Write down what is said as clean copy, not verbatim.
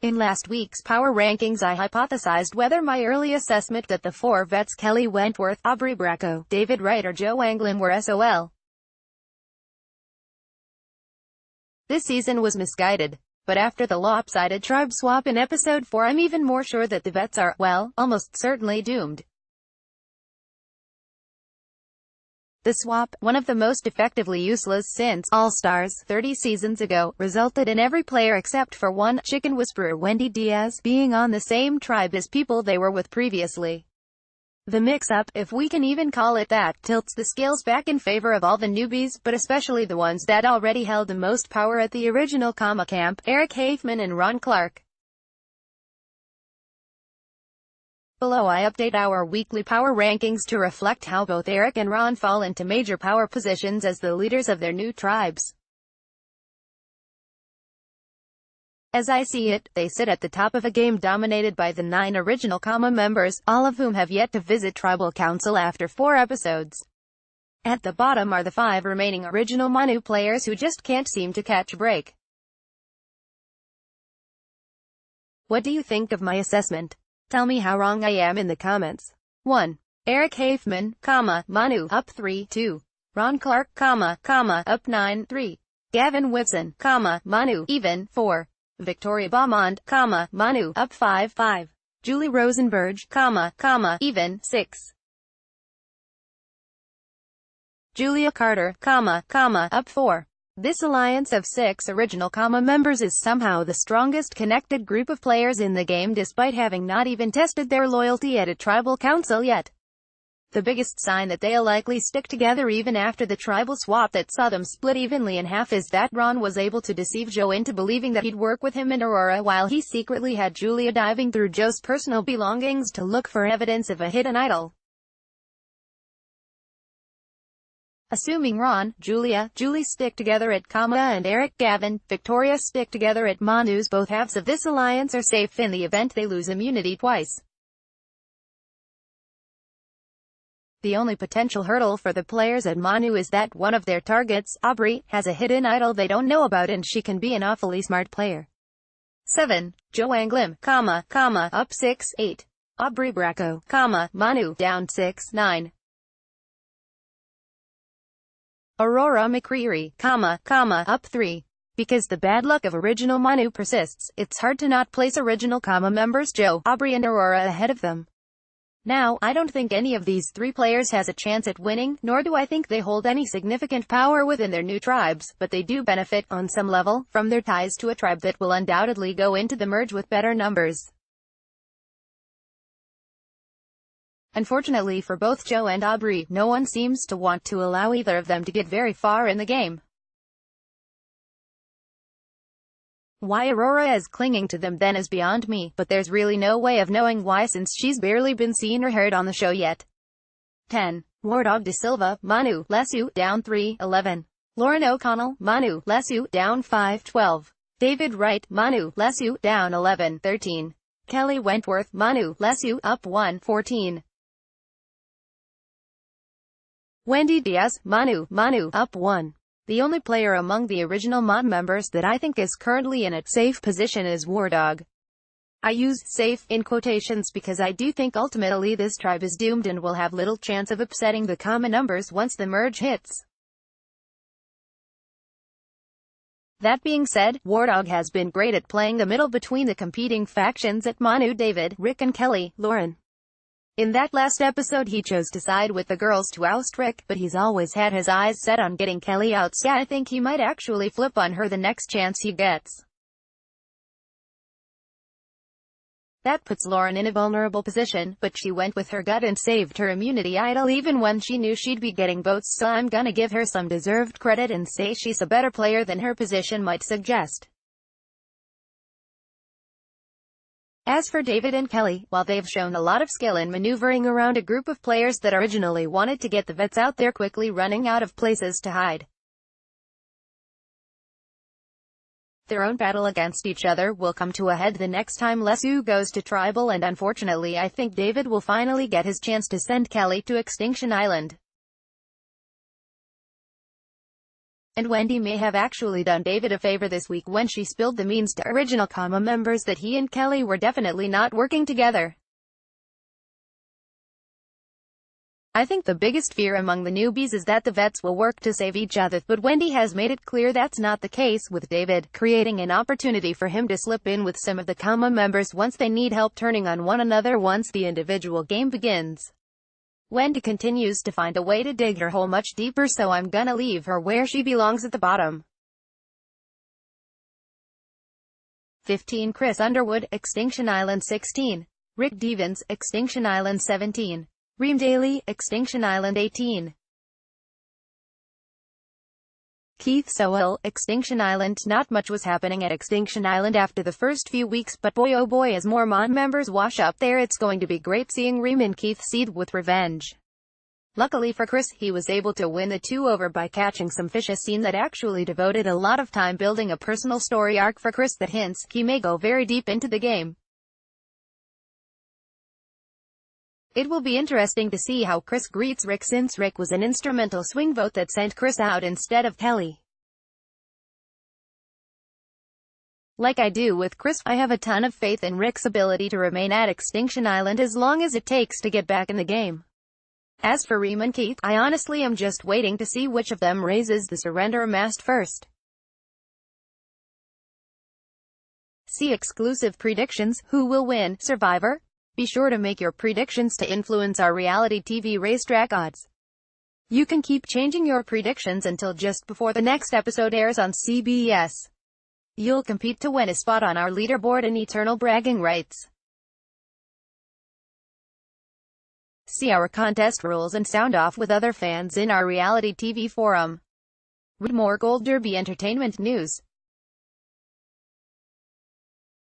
In last week's Power Rankings I hypothesized whether my early assessment that the four vets Kelley Wentworth, Aubry Bracco, David Wright or Joe Anglim were S.O.L. this season was misguided. But after the lopsided tribe swap in episode 4 I'm even more sure that the vets are, well, almost certainly doomed. The swap, one of the most effectively useless since All-Stars 30 seasons ago, resulted in every player except for one, chicken whisperer Wendy Diaz, being on the same tribe as people they were with previously. The mix-up, if we can even call it that, tilts the scales back in favor of all the newbies, but especially the ones that already held the most power at the original camp, Eric Hafemann and Ron Clark. Below I update our weekly power rankings to reflect how both Eric and Ron fall into major power positions as the leaders of their new tribes. As I see it, they sit at the top of a game dominated by the 9 original members, all of whom have yet to visit Tribal Council after 4 episodes. At the bottom are the 5 remaining original Manu players who just can't seem to catch a break. What do you think of my assessment? Tell me how wrong I am in the comments. 1. Eric Hafemann, Manu, up 3, 2. Ron Clark, up 9, 3. Gavin Whitson, Manu, even, 4. Victoria Beaumont, Manu, up 5, 5. Julie Rosenberg, even, 6. Julia Carter, up 4. This alliance of 6 original members is somehow the strongest connected group of players in the game despite having not even tested their loyalty at a tribal council yet. The biggest sign that they'll likely stick together even after the tribal swap that saw them split evenly in half is that Ron was able to deceive Joe into believing that he'd work with him and Aurora while he secretly had Julia diving through Joe's personal belongings to look for evidence of a hidden idol. Assuming Ron, Julie stick together at and Eric, Gavin, Victoria stick together at Manu's, both halves of this alliance are safe in the event they lose immunity twice. The only potential hurdle for the players at Manu is that one of their targets, Aubry, has a hidden idol they don't know about and she can be an awfully smart player. 7. Joe Anglim, up 6, 8. Aubry Bracco, Manu, down 6, 9. Aurora McCreary, up 3. Because the bad luck of original Manu persists, it's hard to not place original members Joe, Aubry and Aurora ahead of them. Now, I don't think any of these 3 players has a chance at winning, nor do I think they hold any significant power within their new tribes, but they do benefit, on some level, from their ties to a tribe that will undoubtedly go into the merge with better numbers. Unfortunately for both Joe and Aubry, no one seems to want to allow either of them to get very far in the game. Why Aurora is clinging to them then is beyond me, but there's really no way of knowing why since she's barely been seen or heard on the show yet. 10. Wardog De Silva, Manu, Lesu, down 3, 11. Lauren O'Connell, Manu, Lesu, down 5, 12. David Wright, Manu, Lesu, down 11, 13. Kelley Wentworth, Manu, Lesu, up 1, 14. Wendy Diaz, Manu, up 1. The only player among the original members that I think is currently in a safe position is Wardog. I use safe in quotations because I do think ultimately this tribe is doomed and will have little chance of upsetting the numbers once the merge hits. That being said, Wardog has been great at playing the middle between the competing factions at Manu. David, Rick and Kelley, Lauren. In that last episode he chose to side with the girls to oust Rick, but he's always had his eyes set on getting Kelley out, so I think he might actually flip on her the next chance he gets. That puts Lauren in a vulnerable position, but she went with her gut and saved her immunity idol even when she knew she'd be getting votes, so I'm gonna give her some deserved credit and say she's a better player than her position might suggest. As for David and Kelley, while they've shown a lot of skill in maneuvering around a group of players that originally wanted to get the vets out, they're quickly running out of places to hide. Their own battle against each other will come to a head the next time Lesu goes to Tribal, and unfortunately I think David will finally get his chance to send Kelley to Extinction Island. And Wendy may have actually done David a favor this week when she spilled the beans to original comma members that he and Kelley were definitely not working together. I think the biggest fear among the newbies is that the vets will work to save each other, but Wendy has made it clear that's not the case with David, creating an opportunity for him to slip in with some of the comma members once they need help turning on one another once the individual game begins. Wendy continues to find a way to dig her hole much deeper, so I'm gonna leave her where she belongs at the bottom. 15. Chris Underwood, Extinction Island 16. Rick Devens, Extinction Island 17. Reem Daly, Extinction Island 18. Keith S.O.L, Extinction Island. Not much was happening at Extinction Island after the first few weeks, but boy oh boy, as more Mon members wash up there, it's going to be great seeing Reem and Keith seethe with revenge. Luckily for Chris, he was able to win the two over by catching some fish, a scene that actually devoted a lot of time building a personal story arc for Chris that hints he may go very deep into the game. It will be interesting to see how Chris greets Rick, since Rick was an instrumental swing vote that sent Chris out instead of Kelley. Like I do with Chris, I have a ton of faith in Rick's ability to remain at Extinction Island as long as it takes to get back in the game. As for Reem and Keith, I honestly am just waiting to see which of them raises the surrender mast first. See exclusive predictions. Who will win Survivor? Be sure to make your predictions to influence our reality TV racetrack odds. You can keep changing your predictions until just before the next episode airs on CBS. You'll compete to win a spot on our leaderboard and eternal bragging rights. See our contest rules and sound off with other fans in our reality TV forum. Read more Gold Derby entertainment news.